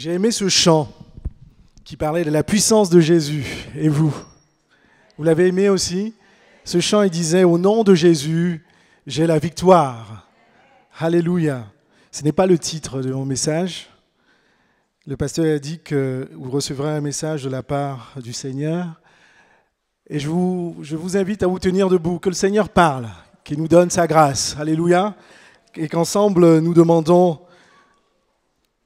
J'ai aimé ce chant qui parlait de la puissance de Jésus. Et vous? Vous l'avez aimé aussi? Ce chant, il disait « Au nom de Jésus, j'ai la victoire. » Alléluia. Ce n'est pas le titre de mon message. Le pasteur a dit que vous recevrez un message de la part du Seigneur. Et je vous invite à vous tenir debout, que le Seigneur parle, qu'il nous donne sa grâce. Alléluia. Et qu'ensemble, nous demandons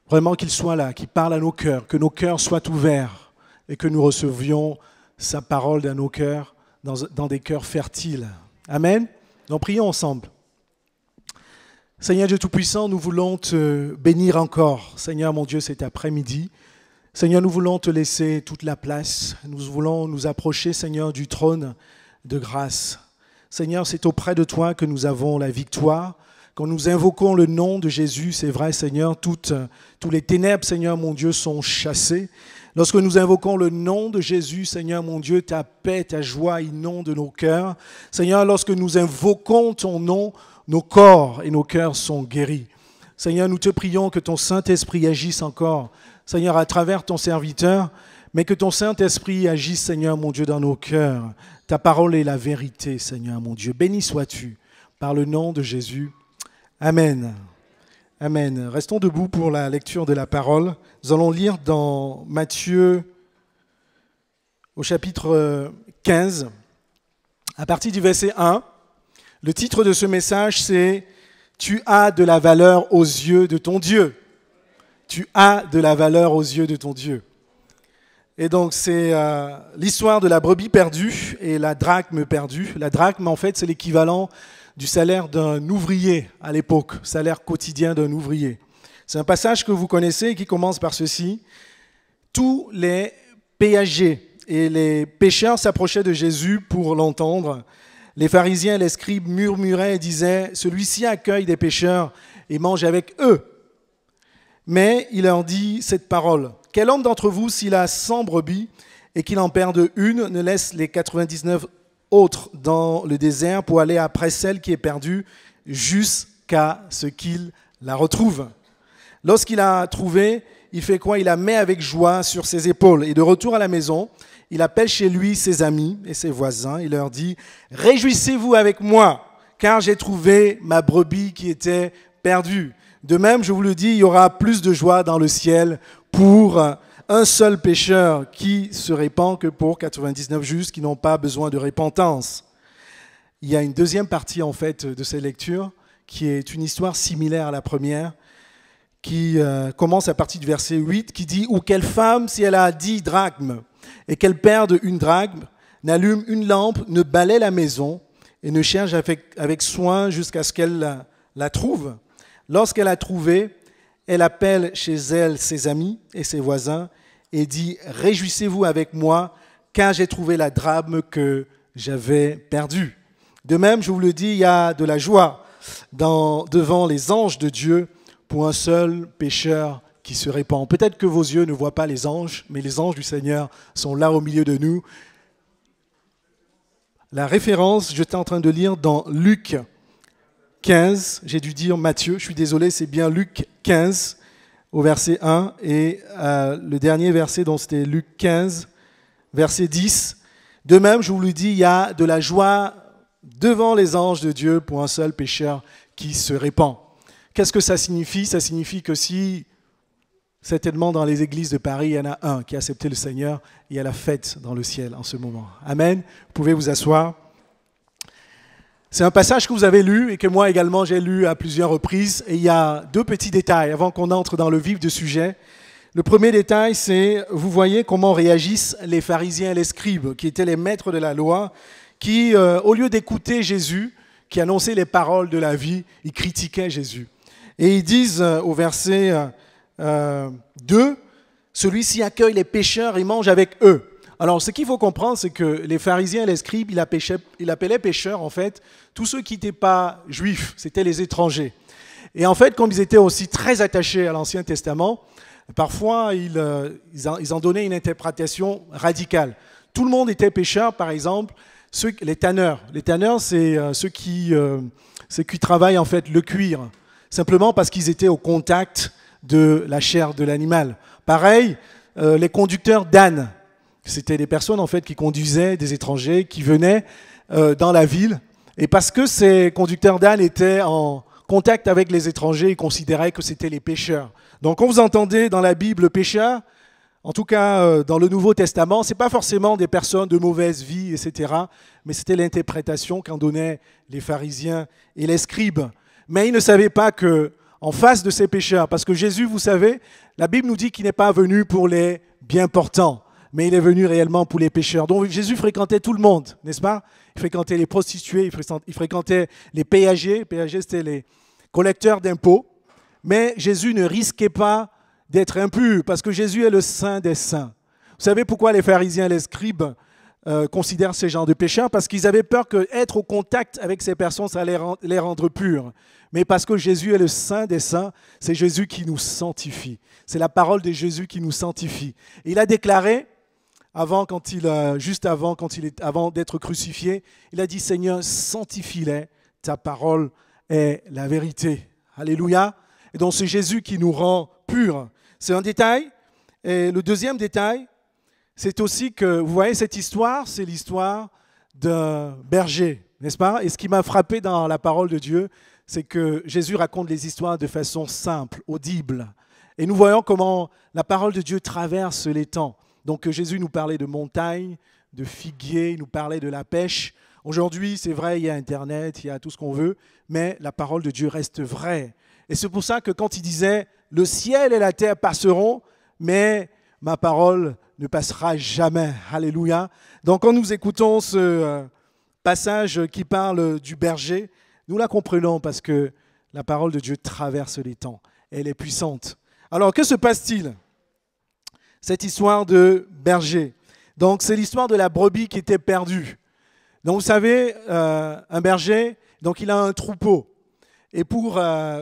vraiment qu'il soit là, qu'il parle à nos cœurs, que nos cœurs soient ouverts et que nous recevions sa parole dans nos cœurs, dans des cœurs fertiles. Amen. Donc prions ensemble. Seigneur Dieu Tout-Puissant, nous voulons te bénir encore. Seigneur mon Dieu, cet après-midi. Seigneur, nous voulons te laisser toute la place. Nous voulons nous approcher, Seigneur, du trône de grâce. Seigneur, c'est auprès de toi que nous avons la victoire. Quand nous invoquons le nom de Jésus, c'est vrai, Seigneur, tous les ténèbres, Seigneur mon Dieu, sont chassées. Lorsque nous invoquons le nom de Jésus, Seigneur mon Dieu, ta paix, ta joie inondent nos cœurs. Seigneur, lorsque nous invoquons ton nom, nos corps et nos cœurs sont guéris. Seigneur, nous te prions que ton Saint-Esprit agisse encore, Seigneur, à travers ton serviteur, mais que ton Saint-Esprit agisse, Seigneur mon Dieu, dans nos cœurs. Ta parole est la vérité, Seigneur mon Dieu. Béni sois-tu par le nom de Jésus. Amen. Amen. Restons debout pour la lecture de la parole. Nous allons lire dans Matthieu au chapitre 15, à partir du verset 1. Le titre de ce message, c'est « Tu as de la valeur aux yeux de ton Dieu ». Tu as de la valeur aux yeux de ton Dieu. Et donc, c'est l'histoire de la brebis perdue et la drachme perdue. La drachme, en fait, c'est l'équivalent du salaire d'un ouvrier à l'époque, salaire quotidien d'un ouvrier. C'est un passage que vous connaissez qui commence par ceci. Tous les péagers et les pêcheurs s'approchaient de Jésus pour l'entendre. Les pharisiens et les scribes murmuraient et disaient « Celui-ci accueille des pécheurs et mange avec eux. » Mais il leur dit cette parole. « Quel homme d'entre vous, s'il a 100 brebis et qu'il en perde une, ne laisse les 99 autres dans le désert pour aller après celle qui est perdue jusqu'à ce qu'il la retrouve. Lorsqu'il l'a trouvée, il fait quoi? Il la met avec joie sur ses épaules. Et de retour à la maison, il appelle chez lui ses amis et ses voisins. Il leur dit « Réjouissez-vous avec moi, car j'ai trouvé ma brebis qui était perdue. » De même, je vous le dis, il y aura plus de joie dans le ciel pour un seul pécheur qui se répand que pour 99 justes qui n'ont pas besoin de repentance. Il y a une deuxième partie en fait de cette lecture qui est une histoire similaire à la première, qui commence à partir du verset 8, qui dit « Ou quelle femme, si elle a 10 drachmes et qu'elle perde une drachme, n'allume une lampe, ne balaie la maison et ne cherche avec soin jusqu'à ce qu'elle la trouve. Lorsqu'elle a trouvé, elle appelle chez elle ses amis et ses voisins et dit « Réjouissez-vous avec moi, car j'ai trouvé la drachme que j'avais perdue. » De même, je vous le dis, il y a de la joie devant les anges de Dieu pour un seul pécheur qui se répand. Peut-être que vos yeux ne voient pas les anges, mais les anges du Seigneur sont là au milieu de nous. La référence, j'étais en train de lire dans Luc 15, j'ai dû dire Matthieu, je suis désolé, c'est bien Luc 15 au verset 1 et le dernier verset, donc c'était Luc 15, verset 10. De même, je vous le dis, il y a de la joie devant les anges de Dieu pour un seul pécheur qui se répand. Qu'est-ce que ça signifie? Ça signifie que si, certainement dans les églises de Paris, il y en a un qui a accepté le Seigneur, il y a la fête dans le ciel en ce moment. Amen. Vous pouvez vous asseoir. C'est un passage que vous avez lu et que moi également j'ai lu à plusieurs reprises. Et il y a deux petits détails avant qu'on entre dans le vif du sujet. Le premier détail, c'est, vous voyez comment réagissent les pharisiens et les scribes, qui étaient les maîtres de la loi, qui, au lieu d'écouter Jésus, qui annonçait les paroles de la vie, ils critiquaient Jésus. Et ils disent au verset 2, « Celui-ci accueille les pécheurs et mange avec eux. » Alors, ce qu'il faut comprendre, c'est que les pharisiens et les scribes, ils appelaient pécheurs, en fait, tous ceux qui n'étaient pas juifs, c'était les étrangers. Et en fait, comme ils étaient aussi très attachés à l'Ancien Testament, parfois, ils en donnaient une interprétation radicale. Tout le monde était pécheur, par exemple, les tanneurs. Les tanneurs, c'est ceux qui travaillent, en fait, le cuir, simplement parce qu'ils étaient au contact de la chair de l'animal. Pareil, les conducteurs d'ânes. C'était des personnes en fait qui conduisaient des étrangers qui venaient dans la ville. Et parce que ces conducteurs d'ânes étaient en contact avec les étrangers, ils considéraient que c'était les pécheurs. Donc quand vous entendez dans la Bible pécheurs, en tout cas dans le Nouveau Testament, ce n'est pas forcément des personnes de mauvaise vie, etc. Mais c'était l'interprétation qu'en donnaient les pharisiens et les scribes. Mais ils ne savaient pas qu'en face de ces pécheurs, parce que Jésus, vous savez, la Bible nous dit qu'il n'est pas venu pour les bien portants, mais il est venu réellement pour les pécheurs. Donc Jésus fréquentait tout le monde, n'est-ce pas? Il fréquentait les prostituées, il fréquentait les péagers. Les péagers, c'était les collecteurs d'impôts. Mais Jésus ne risquait pas d'être impur, parce que Jésus est le Saint des Saints. Vous savez pourquoi les pharisiens et les scribes considèrent ces gens de pécheurs? Parce qu'ils avaient peur qu'être au contact avec ces personnes, ça allait les rendre purs. Mais parce que Jésus est le Saint des Saints, c'est Jésus qui nous sanctifie. C'est la parole de Jésus qui nous sanctifie. Et il a déclaré, avant d'être crucifié, il a dit, Seigneur, sanctifie-les, ta parole est la vérité. Alléluia. Et donc c'est Jésus qui nous rend purs. C'est un détail. Et le deuxième détail, c'est aussi que, vous voyez, cette histoire, c'est l'histoire d'un berger, n'est-ce pas? Et ce qui m'a frappé dans la parole de Dieu, c'est que Jésus raconte les histoires de façon simple, audible. Et nous voyons comment la parole de Dieu traverse les temps. Donc Jésus nous parlait de montagnes, de figuiers, il nous parlait de la pêche. Aujourd'hui, c'est vrai, il y a Internet, il y a tout ce qu'on veut, mais la parole de Dieu reste vraie. Et c'est pour ça que quand il disait « Le ciel et la terre passeront, mais ma parole ne passera jamais. » Alléluia. Donc quand nous écoutons ce passage qui parle du berger, nous la comprenons parce que la parole de Dieu traverse les temps. Elle est puissante. Alors que se passe-t-il? Cette histoire de berger. Donc c'est l'histoire de la brebis qui était perdue. Donc vous savez, un berger, donc il a un troupeau. Et pour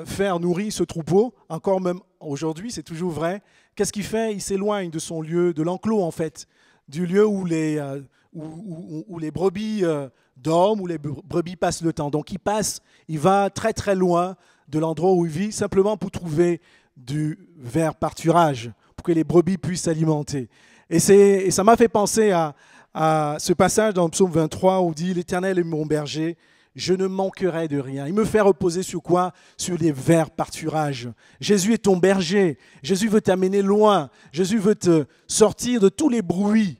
faire nourrir ce troupeau, encore même aujourd'hui, c'est toujours vrai, qu'est-ce qu'il fait? Il s'éloigne de son lieu, de l'enclos en fait, du lieu où les brebis dorment, où les brebis passent le temps. Donc il va très très loin de l'endroit où il vit, simplement pour trouver du vers pâturage, pour que les brebis puissent s'alimenter. Et ça m'a fait penser à ce passage dans le psaume 23 où il dit « L'Éternel est mon berger, je ne manquerai de rien. » Il me fait reposer sur quoi? Sur les verts pâturages. Jésus est ton berger. Jésus veut t'amener loin. Jésus veut te sortir de tous les bruits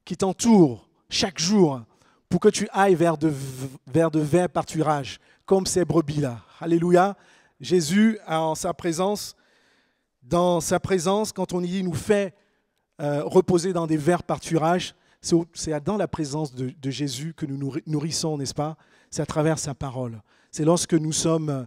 qui t'entourent chaque jour pour que tu ailles vers de verts pâturages, comme ces brebis-là. Alléluia. Jésus, dans sa présence, quand on y nous fait reposer dans des verts pâturages, c'est dans la présence de Jésus que nous nous nourrissons, n'est-ce pas? C'est à travers sa parole. C'est lorsque nous sommes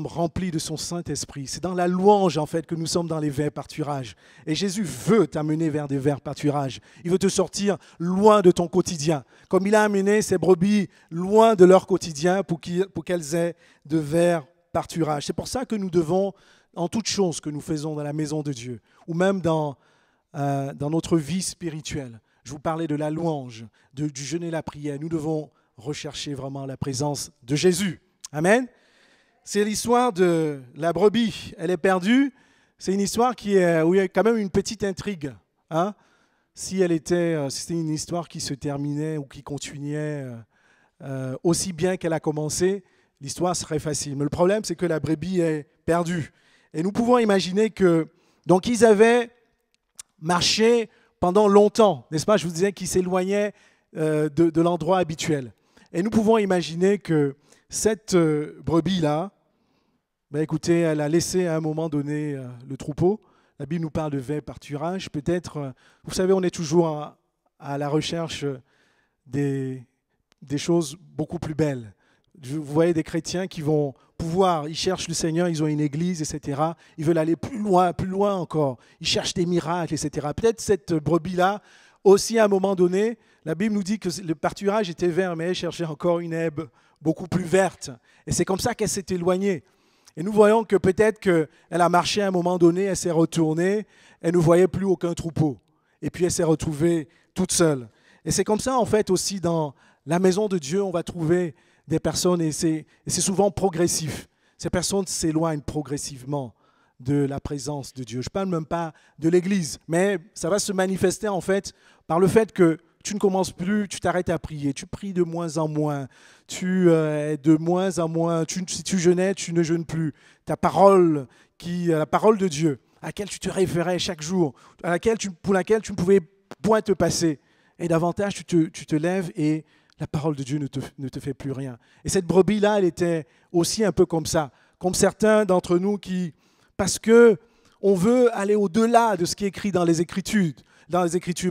remplis de son Saint-Esprit. C'est dans la louange, en fait, que nous sommes dans les verts pâturages. Et Jésus veut t'amener vers des verts pâturages. Il veut te sortir loin de ton quotidien. Comme il a amené ses brebis loin de leur quotidien pour qu'elles aient de verts pâturages. C'est pour ça que nous devons, en toute chose que nous faisons dans la maison de Dieu, ou même dans notre vie spirituelle, je vous parlais de la louange, du jeûne et la prière, nous devons rechercher vraiment la présence de Jésus. Amen. C'est l'histoire de la brebis. Elle est perdue. C'est une histoire où il y a quand même une petite intrigue. Hein? Si c'était une histoire qui se terminait ou qui continuait aussi bien qu'elle a commencé, l'histoire serait facile. Mais le problème, c'est que la brebis est perdue. Et nous pouvons imaginer donc ils avaient marché pendant longtemps, n'est-ce pas? Je vous disais qu'ils s'éloignaient de l'endroit habituel. Et nous pouvons imaginer que cette brebis-là, écoutez, elle a laissé à un moment donné le troupeau. La Bible nous parle de verts pâturages. Peut-être, vous savez, on est toujours à la recherche des choses beaucoup plus belles. Vous voyez des chrétiens qui vont ils cherchent le Seigneur, ils ont une église, etc. Ils veulent aller plus loin encore. Ils cherchent des miracles, etc. Peut-être cette brebis-là, aussi à un moment donné, la Bible nous dit que le pâturage était vert, mais elle cherchait encore une herbe beaucoup plus verte. Et c'est comme ça qu'elle s'est éloignée. Et nous voyons que peut-être qu'elle a marché à un moment donné, elle s'est retournée, elle ne voyait plus aucun troupeau. Et puis elle s'est retrouvée toute seule. Et c'est comme ça, en fait, aussi dans la maison de Dieu, on va trouver des personnes, et c'est souvent progressif. Ces personnes s'éloignent progressivement de la présence de Dieu. Je ne parle même pas de l'Église, mais ça va se manifester en fait par le fait que tu ne commences plus, tu t'arrêtes à prier, tu pries de moins en moins, tu es de moins en moins, si tu jeûnais, tu ne jeûnes plus. Ta parole, la parole de Dieu, à laquelle tu te référais chaque jour, pour laquelle tu ne pouvais point te passer, et davantage tu te lèves et la parole de Dieu ne te fait plus rien. Et cette brebis-là, elle était aussi un peu comme ça, comme certains d'entre nous qui, parce qu'on veut aller au-delà de ce qui est écrit dans les Écritures,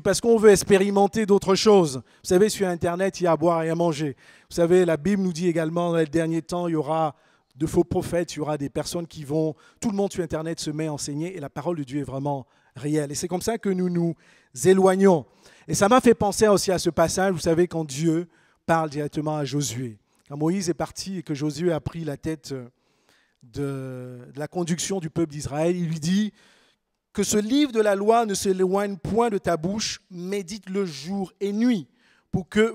parce qu'on veut expérimenter d'autres choses. Vous savez, sur Internet, il y a à boire et à manger. Vous savez, la Bible nous dit également, dans les derniers temps, il y aura de faux prophètes, il y aura des personnes qui vont... Tout le monde sur Internet se met à enseigner et la parole de Dieu est vraiment réelle. Et c'est comme ça que nous nous éloignons. Et ça m'a fait penser aussi à ce passage, vous savez, quand Dieu parle directement à Josué. Quand Moïse est parti et que Josué a pris la tête de la conduction du peuple d'Israël, il lui dit que ce livre de la loi ne s'éloigne point de ta bouche, médite-le jour et nuit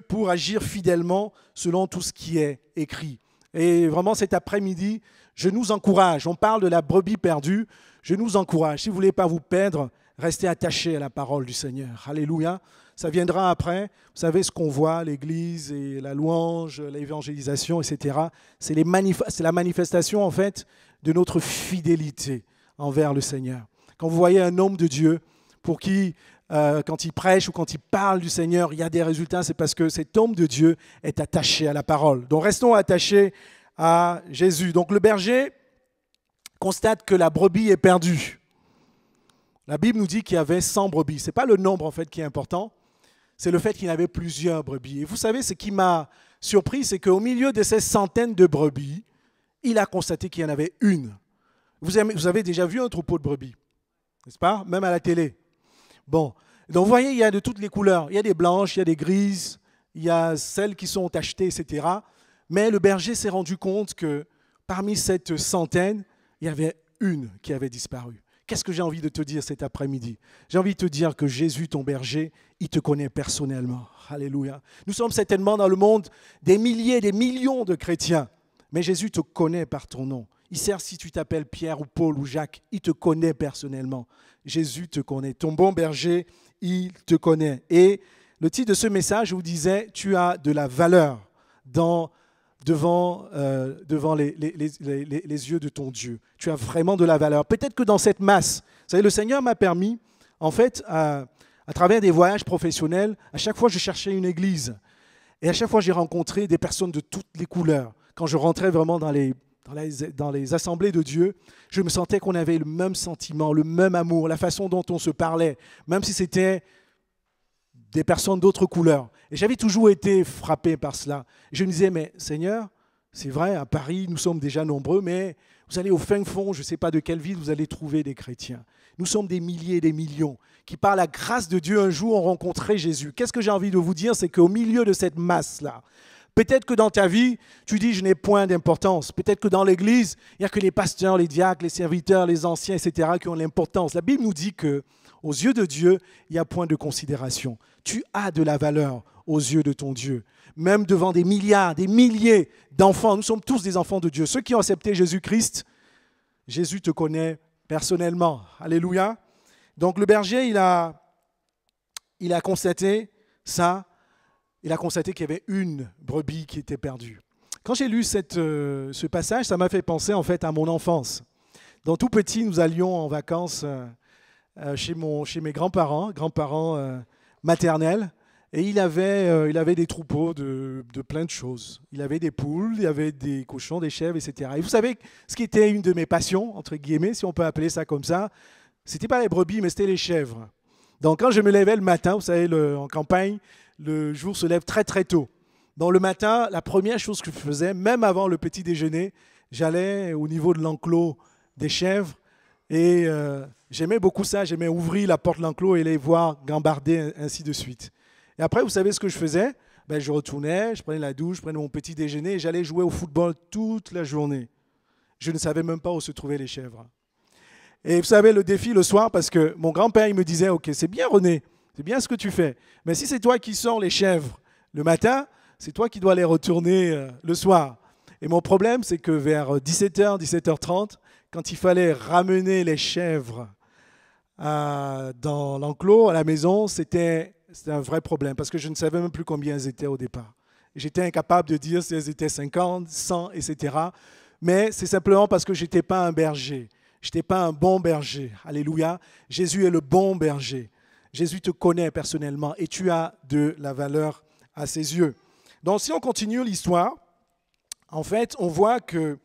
pour agir fidèlement selon tout ce qui est écrit. Et vraiment cet après-midi, je nous encourage, on parle de la brebis perdue, je nous encourage, si vous ne voulez pas vous perdre, restez attachés à la parole du Seigneur. Alléluia. Ça viendra après, vous savez ce qu'on voit, l'Église et la louange, l'évangélisation, etc. C'est la manifestation en fait de notre fidélité envers le Seigneur. Quand vous voyez un homme de Dieu pour qui, quand il prêche ou quand il parle du Seigneur, il y a des résultats, c'est parce que cet homme de Dieu est attaché à la parole. Donc restons attachés à Jésus. Donc le berger constate que la brebis est perdue. La Bible nous dit qu'il y avait 100 brebis. Ce n'est pas le nombre en fait qui est important, c'est le fait qu'il y avait plusieurs brebis. Et vous savez, ce qui m'a surpris, c'est qu'au milieu de ces centaines de brebis, il a constaté qu'il y en avait une. Vous avez déjà vu un troupeau de brebis, n'est-ce pas? Même à la télé. Bon, donc vous voyez, il y a de toutes les couleurs. Il y a des blanches, il y a des grises, il y a celles qui sont tachetées, etc. Mais le berger s'est rendu compte que parmi cette centaine, il y avait une qui avait disparu. Qu'est-ce que j'ai envie de te dire cet après-midi? J'ai envie de te dire que Jésus, ton berger, il te connaît personnellement. Alléluia. Nous sommes certainement dans le monde des milliers, des millions de chrétiens. Mais Jésus te connaît par ton nom. Il sert si tu t'appelles Pierre ou Paul ou Jacques. Il te connaît personnellement. Jésus te connaît. Ton bon berger, il te connaît. Et le titre de ce message, je vous disais, tu as de la valeur devant les yeux de ton Dieu. Tu as vraiment de la valeur. Peut-être que dans cette masse, vous savez, le Seigneur m'a permis, en fait, à travers des voyages professionnels, à chaque fois je cherchais une église. Et à chaque fois j'ai rencontré des personnes de toutes les couleurs. Quand je rentrais vraiment dans les assemblées de Dieu, je me sentais qu'on avait le même sentiment, le même amour, la façon dont on se parlait, même si c'était des personnes d'autres couleurs. Et j'avais toujours été frappé par cela. Je me disais, mais Seigneur, c'est vrai, à Paris, nous sommes déjà nombreux, mais vous allez au fin fond, je ne sais pas de quelle ville, vous allez trouver des chrétiens. Nous sommes des milliers et des millions qui, par la grâce de Dieu, un jour ont rencontré Jésus. Qu'est-ce que j'ai envie de vous dire? C'est qu'au milieu de cette masse-là, peut-être que dans ta vie, tu dis, je n'ai point d'importance. Peut-être que dans l'Église, il n'y a que les pasteurs, les diacres, les serviteurs, les anciens, etc., qui ont l'importance. La Bible nous dit qu'aux yeux de Dieu, il n'y a point de considération. Tu as de la valeur aux yeux de ton Dieu. Même devant des milliards, des milliers d'enfants, nous sommes tous des enfants de Dieu. Ceux qui ont accepté Jésus-Christ, Jésus te connaît personnellement. Alléluia. Donc le berger, il a constaté ça. Il a constaté qu'il y avait une brebis qui était perdue. Quand j'ai lu ce passage, ça m'a fait penser en fait à mon enfance. Dans tout petit, nous allions en vacances chez mes grands-parents maternels, et il avait des troupeaux de plein de choses. Il avait des poules, il y avait des cochons, des chèvres, etc. Et vous savez, ce qui était une de mes passions, entre guillemets, si on peut appeler ça comme ça, c'était pas les brebis, mais c'était les chèvres. Donc quand je me levais le matin, vous savez, en campagne, le jour se lève très très tôt. Donc le matin, la première chose que je faisais, même avant le petit déjeuner, j'allais au niveau de l'enclos des chèvres et j'aimais beaucoup ça, j'aimais ouvrir la porte de l'enclos et les voir gambarder, ainsi de suite. Et après, vous savez ce que je faisais? Je retournais, je prenais la douche, je prenais mon petit déjeuner et j'allais jouer au football toute la journée. Je ne savais même pas où se trouvaient les chèvres. Et vous savez, le défi le soir, parce que mon grand-père, il me disait, ok, c'est bien René, c'est bien ce que tu fais, mais si c'est toi qui sors les chèvres le matin, c'est toi qui dois les retourner le soir. Et mon problème, c'est que vers 17h, 17h30, quand il fallait ramener les chèvres dans l'enclos, à la maison, c'était un vrai problème parce que je ne savais même plus combien elles étaient au départ. J'étais incapable de dire si elles étaient 50, 100, etc. Mais c'est simplement parce que je n'étais pas un berger. Je n'étais pas un bon berger. Alléluia. Jésus est le bon berger. Jésus te connaît personnellement et tu as de la valeur à ses yeux. Donc si on continue l'histoire, en fait, on voit que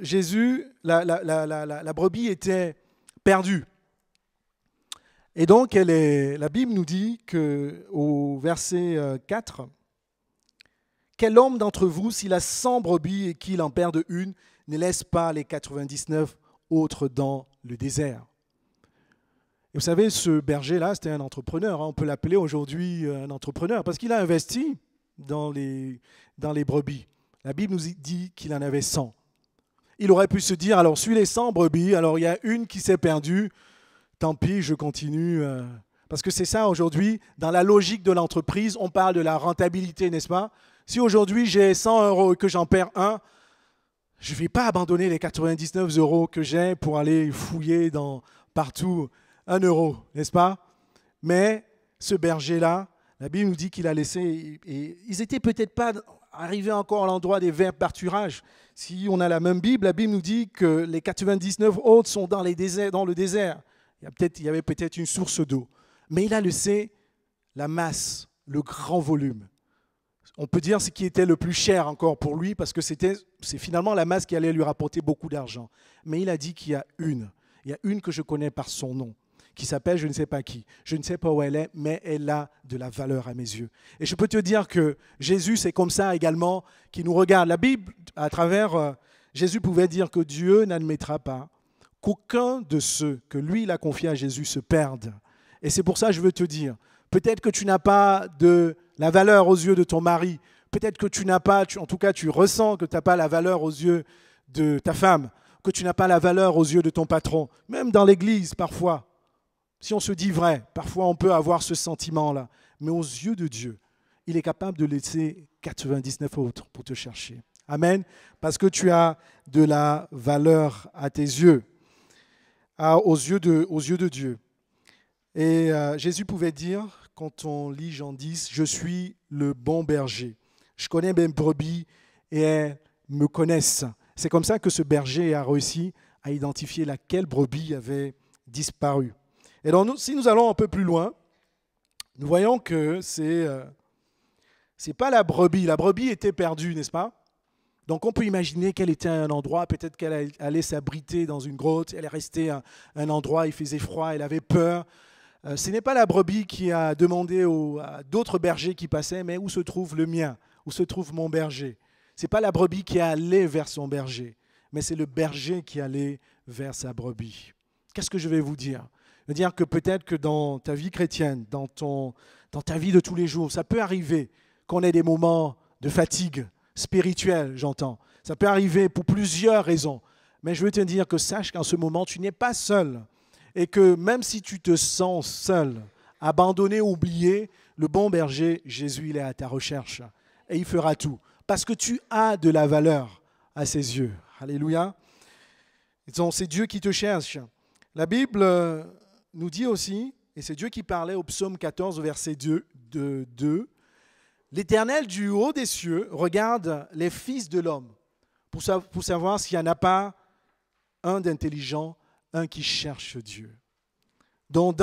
Jésus, la brebis était perdue. Et donc, la Bible nous dit qu'au verset 4, « Quel homme d'entre vous, s'il a 100 brebis et qu'il en perde une, ne laisse pas les 99 autres dans le désert ?» Et vous savez, ce berger-là, c'était un entrepreneur. On peut l'appeler aujourd'hui un entrepreneur parce qu'il a investi dans les brebis. La Bible nous dit qu'il en avait 100. Il aurait pu se dire, alors sur les 100 brebis, alors il y a une qui s'est perdue, tant pis, je continue. Parce que c'est ça aujourd'hui, dans la logique de l'entreprise, on parle de la rentabilité, n'est-ce pas? Si aujourd'hui j'ai 100 € et que j'en perds un, je ne vais pas abandonner les 99 € que j'ai pour aller fouiller partout 1 €, n'est-ce pas? Mais ce berger-là, la Bible nous dit qu'il a laissé, et ils n'étaient peut-être pas arrivés encore à l'endroit des verts pâturages. Si on a la même Bible, la Bible nous dit que les 99 autres sont dans le désert. Il y avait peut-être une source d'eau. Mais il a laissé la masse, le grand volume. On peut dire ce qui était le plus cher encore pour lui, parce que c'est finalement la masse qui allait lui rapporter beaucoup d'argent. Mais il a dit qu'il y a une que je connais par son nom, qui s'appelle je ne sais pas qui. Je ne sais pas où elle est, mais elle a de la valeur à mes yeux. Et je peux te dire que Jésus, c'est comme ça également qu'il nous regarde. La Bible, à travers Jésus pouvait dire que Dieu n'admettra pas qu'aucun de ceux que lui, il a confiés à Jésus se perde. Et c'est pour ça que je veux te dire, peut-être que tu n'as pas de la valeur aux yeux de ton mari, peut-être que tu n'as pas, en tout cas tu ressens que tu n'as pas la valeur aux yeux de ta femme, que tu n'as pas la valeur aux yeux de ton patron, même dans l'église parfois. Si on se dit vrai, parfois on peut avoir ce sentiment-là, mais aux yeux de Dieu, il est capable de laisser 99 autres pour te chercher. Amen, parce que tu as de la valeur à tes yeux. Aux yeux de Dieu. Et Jésus pouvait dire, quand on lit Jean 10, « Je suis le bon berger. Je connais mes brebis et elles me connaissent. » C'est comme ça que ce berger a réussi à identifier laquelle brebis avait disparu. Et donc, si nous allons un peu plus loin, nous voyons que c'est pas la brebis. La brebis était perdue, n'est-ce pas? Donc on peut imaginer qu'elle était à un endroit, peut-être qu'elle allait s'abriter dans une grotte, elle est restée à un endroit, il faisait froid, elle avait peur. Ce n'est pas la brebis qui a demandé à d'autres bergers qui passaient, mais où se trouve le mien, où se trouve mon berger. Ce n'est pas la brebis qui est allée vers son berger, mais c'est le berger qui est allé vers sa brebis. Qu'est-ce que je vais vous dire? Je veux dire que peut-être que dans ta vie chrétienne, dans ta vie de tous les jours, ça peut arriver qu'on ait des moments de fatigue, spirituel, j'entends. Ça peut arriver pour plusieurs raisons. Mais je veux te dire que sache qu'en ce moment, tu n'es pas seul. Et que même si tu te sens seul, abandonné, oublié, le bon berger, Jésus, il est à ta recherche. Et il fera tout. Parce que tu as de la valeur à ses yeux. Alléluia. Donc, c'est Dieu qui te cherche. La Bible nous dit aussi, et c'est Dieu qui parlait au psaume 14, verset 2, L'Éternel du haut des cieux regarde les fils de l'homme pour savoir s'il n'y en a pas un d'intelligent, un qui cherche Dieu. Donc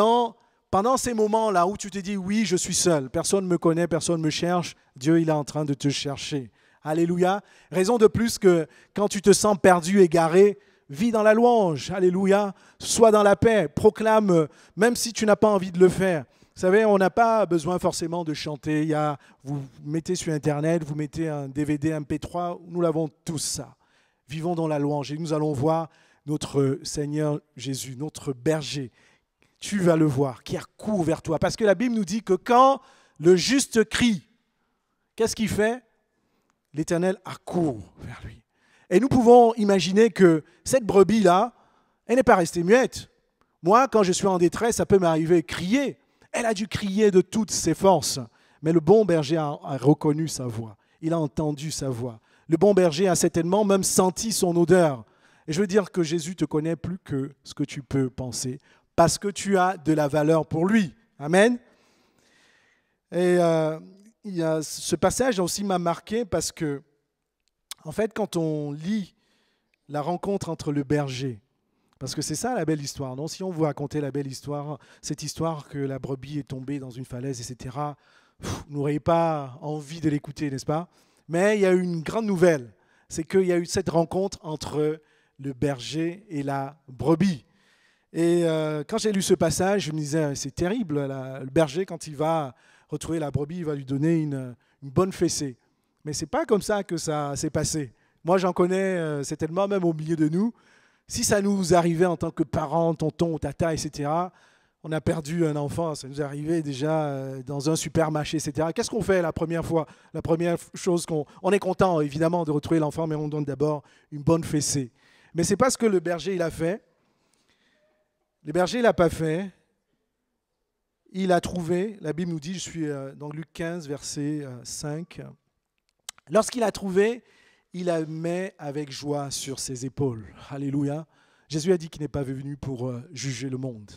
pendant ces moments-là où tu te dis « oui, je suis seul, personne ne me connaît, personne ne me cherche », Dieu il est en train de te chercher. Alléluia. Raison de plus que quand tu te sens perdu, égaré, vis dans la louange. Alléluia. Sois dans la paix. Proclame, même si tu n'as pas envie de le faire. Vous savez, on n'a pas besoin forcément de chanter. Vous mettez sur Internet, vous mettez un DVD MP3, nous l'avons tous ça. Vivons dans la louange et nous allons voir notre Seigneur Jésus, notre berger. Tu vas le voir, qui accourt vers toi. Parce que la Bible nous dit que quand le juste crie, qu'est-ce qu'il fait? L'Éternel accourt vers lui. Et nous pouvons imaginer que cette brebis-là, elle n'est pas restée muette. Moi, quand je suis en détresse, ça peut m'arriver crier. Elle a dû crier de toutes ses forces. Mais le bon berger a reconnu sa voix. Il a entendu sa voix. Le bon berger a certainement même senti son odeur. Et je veux dire que Jésus te connaît plus que ce que tu peux penser, parce que tu as de la valeur pour lui. Amen. Et ce passage aussi m'a marqué parce que, en fait, quand on lit la rencontre entre le berger, parce que c'est ça la belle histoire, non? Si on vous racontait la belle histoire, cette histoire que la brebis est tombée dans une falaise, etc., vous n'auriez pas envie de l'écouter, n'est-ce pas? Mais il y a eu une grande nouvelle, c'est qu'il y a eu cette rencontre entre le berger et la brebis. Et quand j'ai lu ce passage, je me disais, c'est terrible, le berger, quand il va retrouver la brebis, il va lui donner une bonne fessée. Mais ce n'est pas comme ça que ça s'est passé. Moi, j'en connais, c'est tellement même au milieu de nous. Si ça nous arrivait en tant que parents, tonton ou tata, etc., on a perdu un enfant, ça nous arrivait déjà dans un supermarché, etc. Qu'est-ce qu'on fait la première fois? La première chose on est content, évidemment, de retrouver l'enfant, mais on donne d'abord une bonne fessée. Mais ce n'est pas ce que le berger il a fait. Le berger, il n'a pas fait. Il a trouvé, la Bible nous dit, je suis dans Luc 15, verset 5. Lorsqu'il a trouvé, il la met avec joie sur ses épaules. Alléluia. Jésus a dit qu'il n'est pas venu pour juger le monde.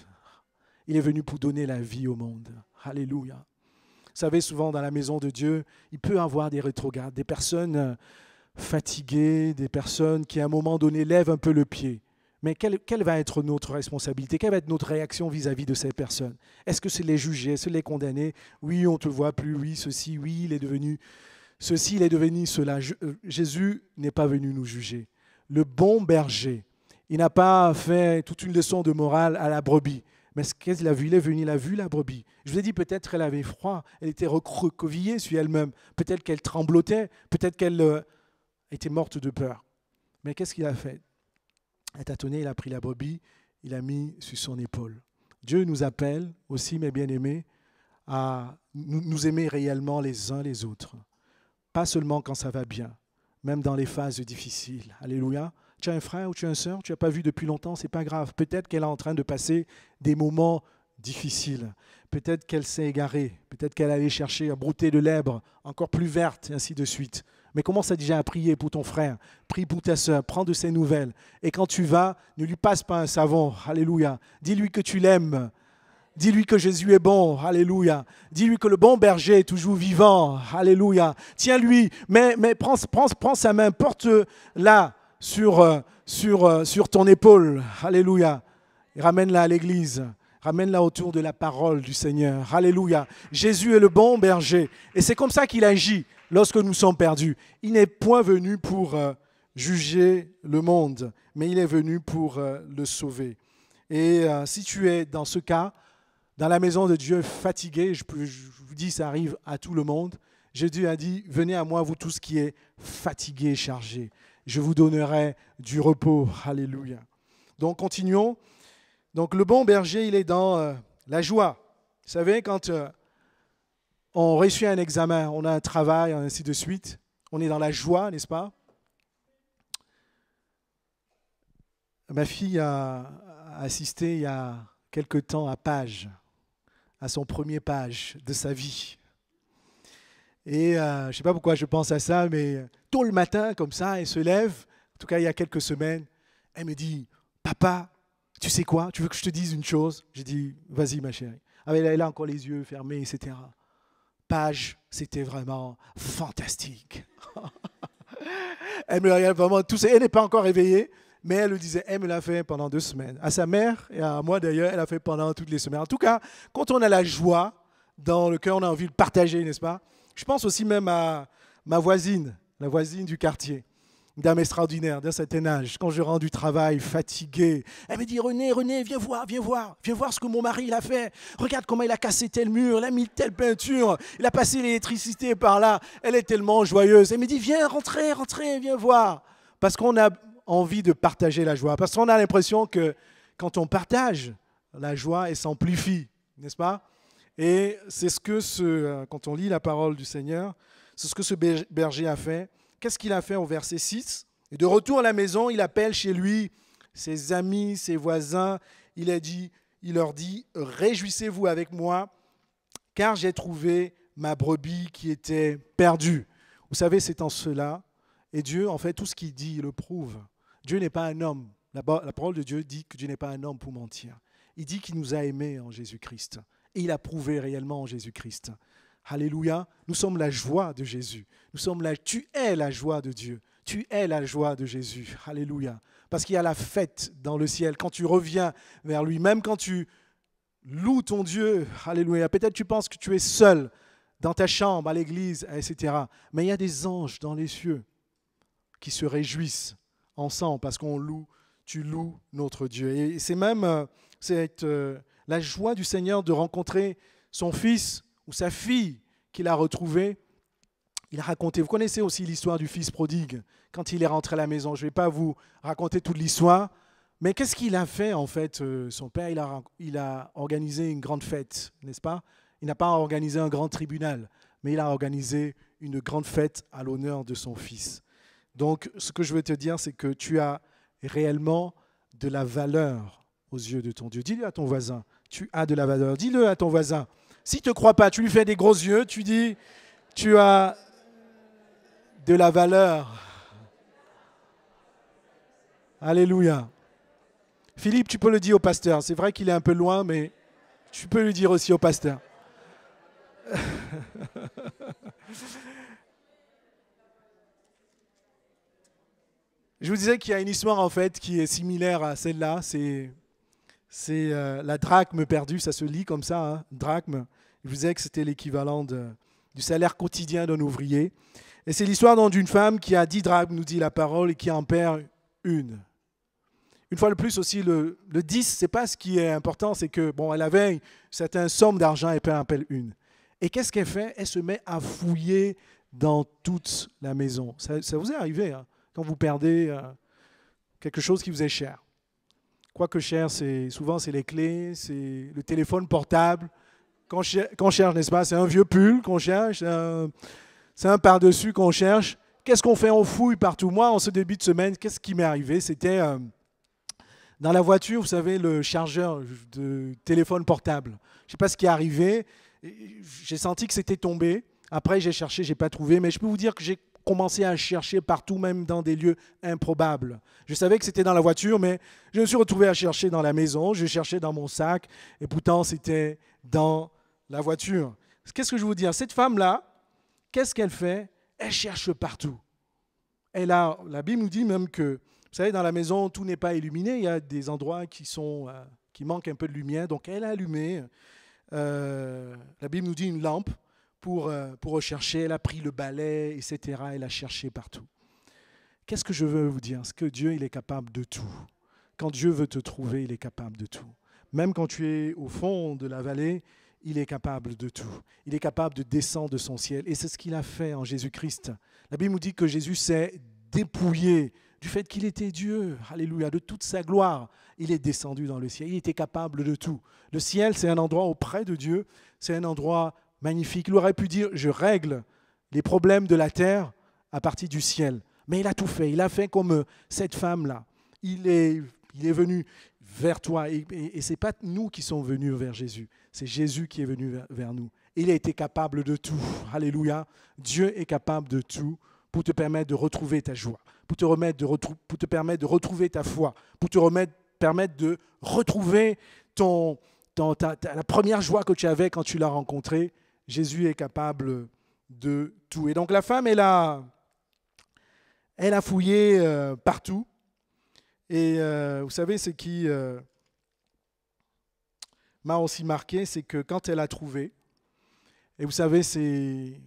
Il est venu pour donner la vie au monde. Alléluia. Vous savez, souvent dans la maison de Dieu, il peut y avoir des rétrogrades, des personnes fatiguées, des personnes qui à un moment donné lèvent un peu le pied. Mais quelle va être notre responsabilité? Quelle va être notre réaction vis-à-vis de ces personnes? Est-ce que c'est les juger? Est-ce que les condamner? Oui, on ne te voit plus. Oui, ceci, oui, il est devenu ceci, il est devenu cela. Jésus n'est pas venu nous juger. Le bon berger, il n'a pas fait toute une leçon de morale à la brebis. Mais ce qu'il a vu, il est venu, il a vu la brebis. Je vous ai dit, peut-être qu'elle avait froid, elle était recroquevillée sur elle-même. Peut-être qu'elle tremblotait, peut-être qu'elle était morte de peur. Mais qu'est-ce qu'il a fait? Il a tâtonné, il a pris la brebis, il l'a mis sur son épaule. Dieu nous appelle aussi, mes bien-aimés, à nous aimer réellement les uns les autres. Pas seulement quand ça va bien, même dans les phases difficiles. Alléluia. Tu as un frère ou tu as une sœur, tu n'as pas vu depuis longtemps, ce n'est pas grave. Peut-être qu'elle est en train de passer des moments difficile. Peut-être qu'elle s'est égarée, peut-être qu'elle allait chercher à brouter de l'herbe encore plus verte, et ainsi de suite. Mais commence déjà à prier pour ton frère, prie pour ta sœur, prends de ses nouvelles. Et quand tu vas, ne lui passe pas un savon, alléluia. Dis-lui que tu l'aimes, dis-lui que Jésus est bon, alléluia. Dis-lui que le bon berger est toujours vivant, alléluia. Tiens-lui, mais prends sa main, porte-la sur ton épaule, alléluia. Et ramène-la à l'église. Ramène-la autour de la parole du Seigneur. Alléluia. Jésus est le bon berger. Et c'est comme ça qu'il agit lorsque nous sommes perdus. Il n'est point venu pour juger le monde, mais il est venu pour le sauver. Et si tu es dans ce cas, dans la maison de Dieu, fatigué, je vous dis, ça arrive à tout le monde, Jésus a dit, venez à moi, vous tous qui êtes fatigués et chargés. Je vous donnerai du repos. Alléluia. Donc, continuons. Donc le bon berger, il est dans la joie. Vous savez, quand on réussit un examen, on a un travail, ainsi de suite, on est dans la joie, n'est-ce pas? Ma fille a assisté il y a quelque temps à Page, à son premier Page de sa vie. Et je ne sais pas pourquoi je pense à ça, mais tôt le matin, comme ça, elle se lève, en tout cas il y a quelques semaines, elle me dit, « Papa, tu sais quoi? Tu veux que je te dise une chose? » J'ai dit, vas-y ma chérie. Ah, elle a encore les yeux fermés, etc. Page, c'était vraiment fantastique. Elle me regarde vraiment tout ça. Elle n'est pas encore réveillée, mais elle le disait, elle me l'a fait pendant 2 semaines. À sa mère et à moi d'ailleurs, elle a fait pendant toutes les semaines. En tout cas, quand on a la joie dans le cœur, on a envie de partager, n'est-ce pas? Je pense aussi même à ma voisine, la voisine du quartier. Une dame extraordinaire d'un certain âge. Quand je rentre du travail, fatigué, elle me dit, René, viens voir ce que mon mari il a fait. Regarde comment il a cassé tel mur, il a mis telle peinture, il a passé l'électricité par là. Elle est tellement joyeuse. Elle me dit, viens, rentrez, viens voir. Parce qu'on a envie de partager la joie. Parce qu'on a l'impression que quand on partage, la joie, elle s'amplifie, n'est-ce pas? Et c'est ce que quand on lit la parole du Seigneur, c'est ce que ce berger a fait. Qu'est-ce qu'il a fait au verset 6? Et de retour à la maison, il appelle chez lui ses amis, ses voisins. Il leur dit, réjouissez-vous avec moi, car j'ai trouvé ma brebis qui était perdue. Vous savez, c'est en cela. Et Dieu, en fait, tout ce qu'il dit, il le prouve. Dieu n'est pas un homme. La parole de Dieu dit que Dieu n'est pas un homme pour mentir. Il dit qu'il nous a aimés en Jésus-Christ. Et il a prouvé réellement en Jésus-Christ. Alléluia. Nous sommes la joie de Jésus. Tu es la joie de Dieu. Tu es la joie de Jésus. Alléluia. Parce qu'il y a la fête dans le ciel. Quand tu reviens vers lui, même quand tu loues ton Dieu, alléluia. Peut-être tu penses que tu es seul dans ta chambre, à l'église, etc. Mais il y a des anges dans les cieux qui se réjouissent ensemble parce tu loues notre Dieu. Et c'est même la joie du Seigneur de rencontrer son fils ou sa fille qu'il a retrouvé. Il a raconté, vous connaissez aussi l'histoire du fils prodigue, quand il est rentré à la maison. Je ne vais pas vous raconter toute l'histoire, mais qu'est-ce qu'il a fait en fait, son père? Il a organisé une grande fête, n'est-ce pas? Il n'a pas organisé un grand tribunal, mais il a organisé une grande fête à l'honneur de son fils. Donc, ce que je veux te dire, c'est que tu as réellement de la valeur aux yeux de ton Dieu. Dis-le à ton voisin, tu as de la valeur. Dis-le à ton voisin. Si tu ne crois pas, tu lui fais des gros yeux, tu dis, tu as de la valeur. Alléluia. Philippe, tu peux le dire au pasteur. C'est vrai qu'il est un peu loin, mais tu peux le dire aussi au pasteur. Je vous disais qu'il y a une histoire en fait qui est similaire à celle-là. C'est la drachme perdue, ça se lit comme ça, hein, drachme. Je vous disais que c'était l'équivalent du salaire quotidien d'un ouvrier. Et c'est l'histoire d'une femme qui a 10 drachmes, nous dit la parole, et qui en perd une. Une fois de plus aussi, le 10, ce n'est pas ce qui est important, c'est que elle avait une certaine somme d'argent et elle en perd une. Et qu'est-ce qu'elle fait? Elle se met à fouiller dans toute la maison. Ça vous est arrivé, hein, quand vous perdez quelque chose qui vous est cher. Quoique cher, souvent c'est les clés, c'est le téléphone portable. Qu'on cherche, n'est-ce pas? C'est un vieux pull qu'on cherche, c'est un par-dessus qu'on cherche. Qu'est-ce qu'on fait? On fouille partout. Moi, en ce début de semaine, qu'est-ce qui m'est arrivé? C'était dans la voiture, vous savez, le chargeur de téléphone portable. Je ne sais pas ce qui est arrivé. J'ai senti que c'était tombé. Après, j'ai cherché, je n'ai pas trouvé. Mais je peux vous dire que j'ai commencé à chercher partout, même dans des lieux improbables. Je savais que c'était dans la voiture, mais je me suis retrouvé à chercher dans la maison. Je cherchais dans mon sac. Et pourtant, c'était dans la voiture. Qu'est-ce que je veux vous dire? Cette femme-là, qu'est-ce qu'elle fait? Elle cherche partout. La Bible nous dit même que, vous savez, dans la maison, tout n'est pas illuminé. Il y a des endroits qui manquent un peu de lumière. Donc, elle a allumé, la Bible nous dit, une lampe pour rechercher. Elle a pris le balai, etc. Elle a cherché partout. Qu'est-ce que je veux vous dire? C'est que Dieu, il est capable de tout. Quand Dieu veut te trouver, il est capable de tout. Même quand tu es au fond de la vallée, il est capable de tout. Il est capable de descendre de son ciel. Et c'est ce qu'il a fait en Jésus-Christ. La Bible nous dit que Jésus s'est dépouillé du fait qu'il était Dieu, alléluia, de toute sa gloire. Il est descendu dans le ciel. Il était capable de tout. Le ciel, c'est un endroit auprès de Dieu. C'est un endroit magnifique. Il aurait pu dire, je règle les problèmes de la terre à partir du ciel. Mais il a tout fait. Il a fait comme cette femme-là. Il est venu vers toi. Et ce n'est pas nous qui sommes venus vers Jésus. C'est Jésus qui est venu vers nous. Il a été capable de tout. Alléluia. Dieu est capable de tout pour te permettre de retrouver ta joie, pour te permettre de retrouver ta foi, pour te permettre de retrouver la première joie que tu avais quand tu l'as rencontré. Jésus est capable de tout. Et donc la femme, elle a fouillé partout. Et vous savez, ce qui m'a aussi marqué, c'est que quand elle a trouvé, et vous savez, c'est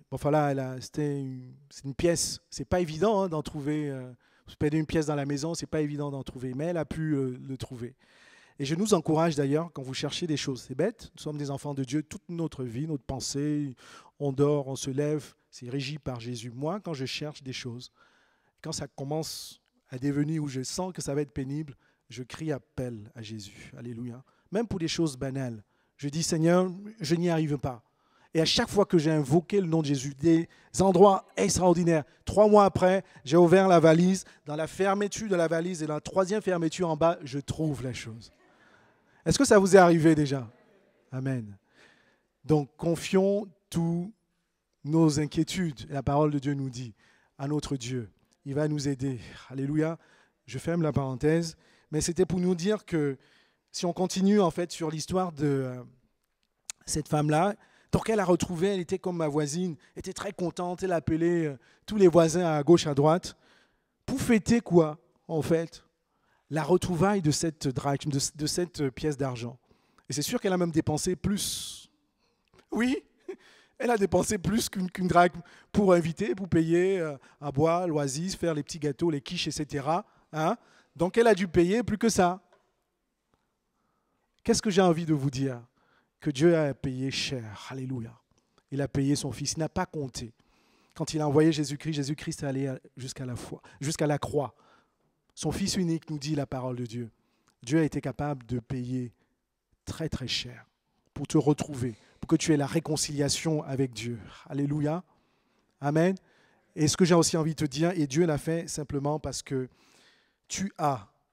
une pièce, c'est pas évident d'en trouver. Vous perdez une pièce dans la maison, c'est pas évident d'en trouver, mais elle a pu le trouver. Et je nous encourage d'ailleurs, quand vous cherchez des choses, c'est bête, nous sommes des enfants de Dieu, toute notre vie, notre pensée, on dort, on se lève, c'est régi par Jésus. Moi, quand je cherche des choses, quand ça commence à devenir où je sens que ça va être pénible, je crie appel à Jésus. Alléluia. Même pour des choses banales. Je dis, Seigneur, je n'y arrive pas. Et à chaque fois que j'ai invoqué le nom de Jésus, des endroits extraordinaires. 3 mois après, j'ai ouvert la valise. Dans la fermeture de la valise et dans la 3e fermeture en bas, je trouve la chose. Est-ce que ça vous est arrivé déjà? Amen. Donc, confions tous nos inquiétudes. La parole de Dieu nous dit à notre Dieu. Il va nous aider. Alléluia. Je ferme la parenthèse, mais c'était pour nous dire que si on continue en fait sur l'histoire de cette femme-là, donc elle a retrouvé, elle était comme ma voisine, elle était très contente, elle appelait tous les voisins à gauche, à droite, pour fêter quoi en fait? La retrouvaille de cette drachme, de cette pièce d'argent. Et c'est sûr qu'elle a même dépensé plus. Oui, elle a dépensé plus qu'une drachme pour inviter, pour payer à boire, l'oasis, faire les petits gâteaux, les quiches, etc. Hein? Donc elle a dû payer plus que ça. Qu'est-ce que j'ai envie de vous dire? Que Dieu a payé cher. Alléluia. Il a payé son Fils. Il n'a pas compté. Quand il a envoyé Jésus-Christ, Jésus-Christ est allé jusqu'à la croix. Son Fils unique nous dit la parole de Dieu. Dieu a été capable de payer très très cher pour te retrouver, pour que tu aies la réconciliation avec Dieu. Alléluia. Amen. Et ce que j'ai aussi envie de te dire, et Dieu l'a fait simplement parce que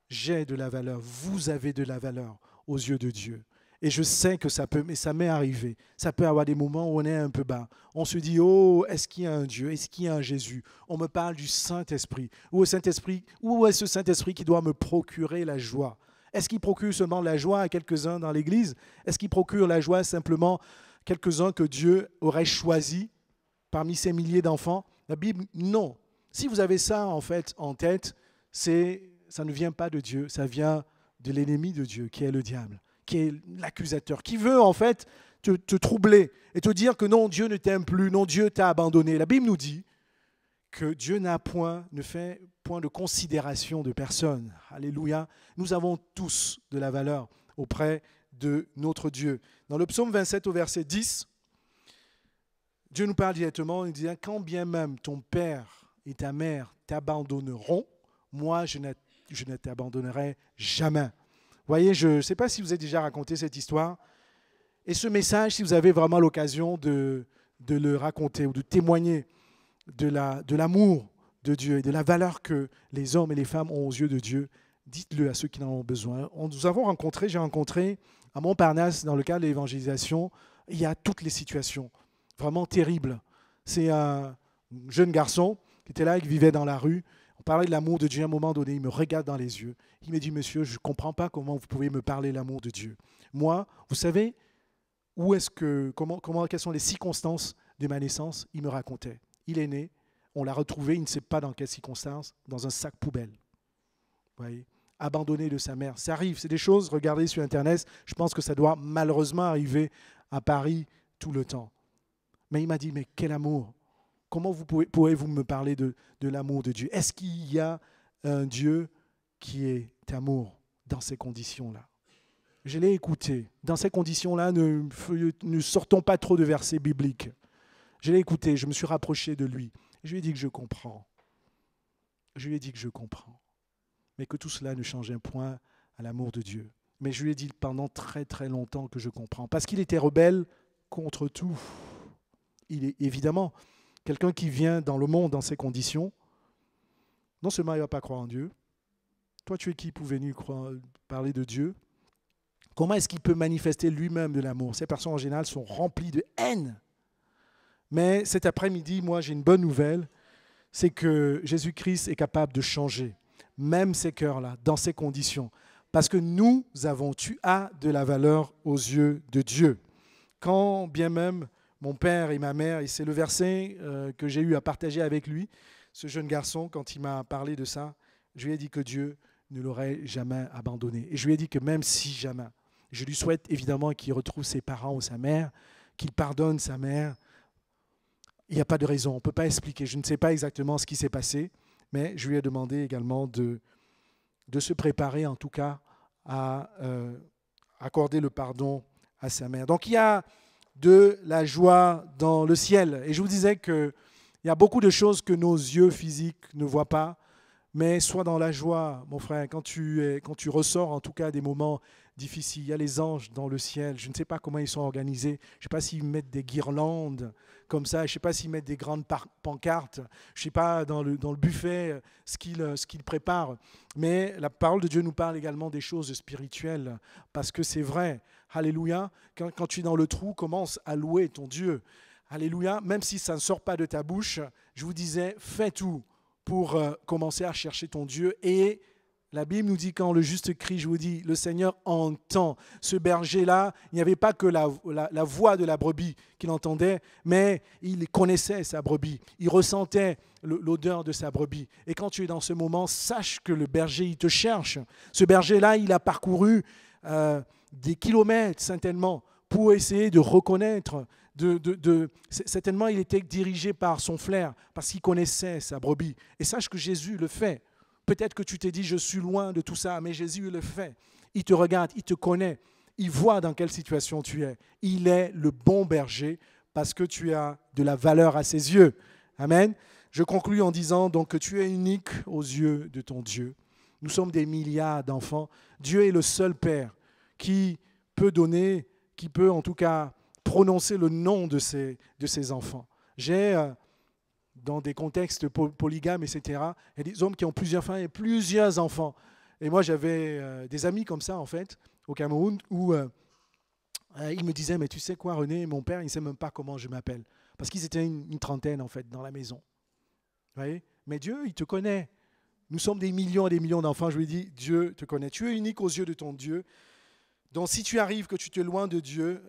j'ai de la valeur, vous avez de la valeur aux yeux de Dieu. Et je sais que ça peut, mais ça m'est arrivé. Ça peut avoir des moments où on est un peu bas. On se dit, oh, est-ce qu'il y a un Dieu? Est-ce qu'il y a un Jésus? On me parle du Saint-Esprit. Où est ce Saint-Esprit qui doit me procurer la joie? Est-ce qu'il procure seulement la joie à quelques-uns dans l'Église? Est-ce qu'il procure la joie simplement quelques-uns que Dieu aurait choisis parmi ces milliers d'enfants? La Bible, non. Si vous avez ça en fait en tête, ça ne vient pas de Dieu, ça vient de l'ennemi de Dieu, qui est le diable, qui est l'accusateur, qui veut en fait te troubler et te dire que non, Dieu ne t'aime plus, non, Dieu t'a abandonné. La Bible nous dit que Dieu ne fait point de considération de personne. Alléluia. Nous avons tous de la valeur auprès de notre Dieu. Dans le psaume 27 au verset 10, Dieu nous parle directement, il dit « Quand bien même ton père et ta mère t'abandonneront, moi je ne t'abandonnerai jamais. » Vous voyez, je ne sais pas si vous avez déjà raconté cette histoire. Et ce message, si vous avez vraiment l'occasion de le raconter ou de témoigner de l'amour de Dieu et de la valeur que les hommes et les femmes ont aux yeux de Dieu, dites-le à ceux qui en ont besoin. J'ai rencontré à Montparnasse, dans le cadre de l'évangélisation, il y a toutes les situations, vraiment terribles. C'est un jeune garçon qui était là, qui vivait dans la rue. On parlait de l'amour de Dieu à un moment donné, il me regarde dans les yeux. Il me dit, monsieur, je ne comprends pas comment vous pouvez me parler de l'amour de Dieu. Moi, vous savez, quelles sont les circonstances de ma naissance? Il me racontait. Il est né, on l'a retrouvé, il ne sait pas dans quelles circonstances, dans un sac poubelle. Vous voyez, abandonné de sa mère. Ça arrive, c'est des choses, regardez sur Internet, je pense que ça doit malheureusement arriver à Paris tout le temps. Mais il m'a dit, mais quel amour! Comment pourrez-vous me parler de l'amour de Dieu? Est-ce qu'il y a un Dieu qui est amour dans ces conditions-là? Je l'ai écouté. Dans ces conditions-là, ne sortons pas trop de versets bibliques. Je l'ai écouté, je me suis rapproché de lui. Je lui ai dit que je comprends. Je lui ai dit que je comprends. Mais que tout cela ne change un point à l'amour de Dieu. Mais je lui ai dit pendant très très longtemps que je comprends. Parce qu'il était rebelle contre tout. Il est évidemment quelqu'un qui vient dans le monde dans ces conditions. Non seulement il ne va pas croire en Dieu. Toi, tu es qui pour venir parler de Dieu? Comment est-ce qu'il peut manifester lui-même de l'amour? Ces personnes en général sont remplies de haine. Mais cet après-midi, moi, j'ai une bonne nouvelle, c'est que Jésus-Christ est capable de changer, même ces cœurs-là, dans ces conditions. Parce que tu as de la valeur aux yeux de Dieu. Quand bien même mon père et ma mère, et c'est le verset que j'ai eu à partager avec lui, ce jeune garçon, quand il m'a parlé de ça, je lui ai dit que Dieu ne l'aurait jamais abandonné. Et je lui ai dit que même si jamais, je lui souhaite évidemment qu'il retrouve ses parents ou sa mère, qu'il pardonne sa mère. Il n'y a pas de raison, on ne peut pas expliquer. Je ne sais pas exactement ce qui s'est passé, mais je lui ai demandé également de se préparer en tout cas à accorder le pardon à sa mère. Donc il y a de la joie dans le ciel. Et je vous disais qu'il y a beaucoup de choses que nos yeux physiques ne voient pas, mais sois dans la joie, mon frère, quand tu ressors en tout cas des moments difficiles. Il y a les anges dans le ciel, je ne sais pas comment ils sont organisés, je ne sais pas s'ils mettent des guirlandes comme ça, je ne sais pas s'ils mettent des grandes pancartes, je ne sais pas dans le buffet ce qu'ils préparent, mais la parole de Dieu nous parle également des choses spirituelles, parce que c'est vrai, alléluia, quand tu es dans le trou, commence à louer ton Dieu, alléluia, même si ça ne sort pas de ta bouche, je vous disais, fais tout pour commencer à chercher ton Dieu et La Bible nous dit quand le juste crie, je vous dis, le Seigneur entend. Ce berger-là, il n'y avait pas que la voix de la brebis qu'il entendait, mais il connaissait sa brebis. Il ressentait l'odeur de sa brebis. Et quand tu es dans ce moment, sache que le berger, il te cherche. Ce berger-là, il a parcouru des kilomètres, certainement, pour essayer de reconnaître. Certainement, il était dirigé par son flair, parce qu'il connaissait sa brebis. Et sache que Jésus le fait. Peut-être que tu t'es dit, je suis loin de tout ça, mais Jésus il le fait. Il te regarde, il te connaît, il voit dans quelle situation tu es. Il est le bon berger parce que tu as de la valeur à ses yeux. Amen. Je conclus en disant donc que tu es unique aux yeux de ton Dieu. Nous sommes des milliards d'enfants. Dieu est le seul Père qui peut donner, qui peut en tout cas prononcer le nom de ses enfants. J'ai... dans des contextes polygames, etc. Il y a des hommes qui ont plusieurs femmes et plusieurs enfants. Et moi, j'avais des amis comme ça, en fait, au Cameroun, où ils me disaient, mais tu sais quoi, René, mon père, il ne sait même pas comment je m'appelle. Parce qu'ils étaient une trentaine, en fait, dans la maison. Vous voyez ? Mais Dieu, il te connaît. Nous sommes des millions et des millions d'enfants. Je lui dis, Dieu te connaît. Tu es unique aux yeux de ton Dieu. Donc, si tu arrives que tu te loin de Dieu,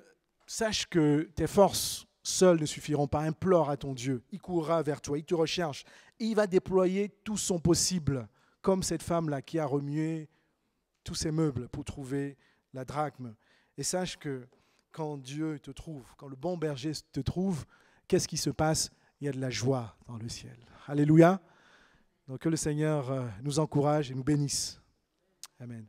sache que tes forces seuls ne suffiront pas. Implore à ton Dieu. Il courra vers toi, il te recherche. Et il va déployer tout son possible, comme cette femme-là qui a remué tous ses meubles pour trouver la drachme. Et sache que quand Dieu te trouve, quand le bon berger te trouve, qu'est-ce qui se passe ? Il y a de la joie dans le ciel. Alléluia. Donc que le Seigneur nous encourage et nous bénisse. Amen.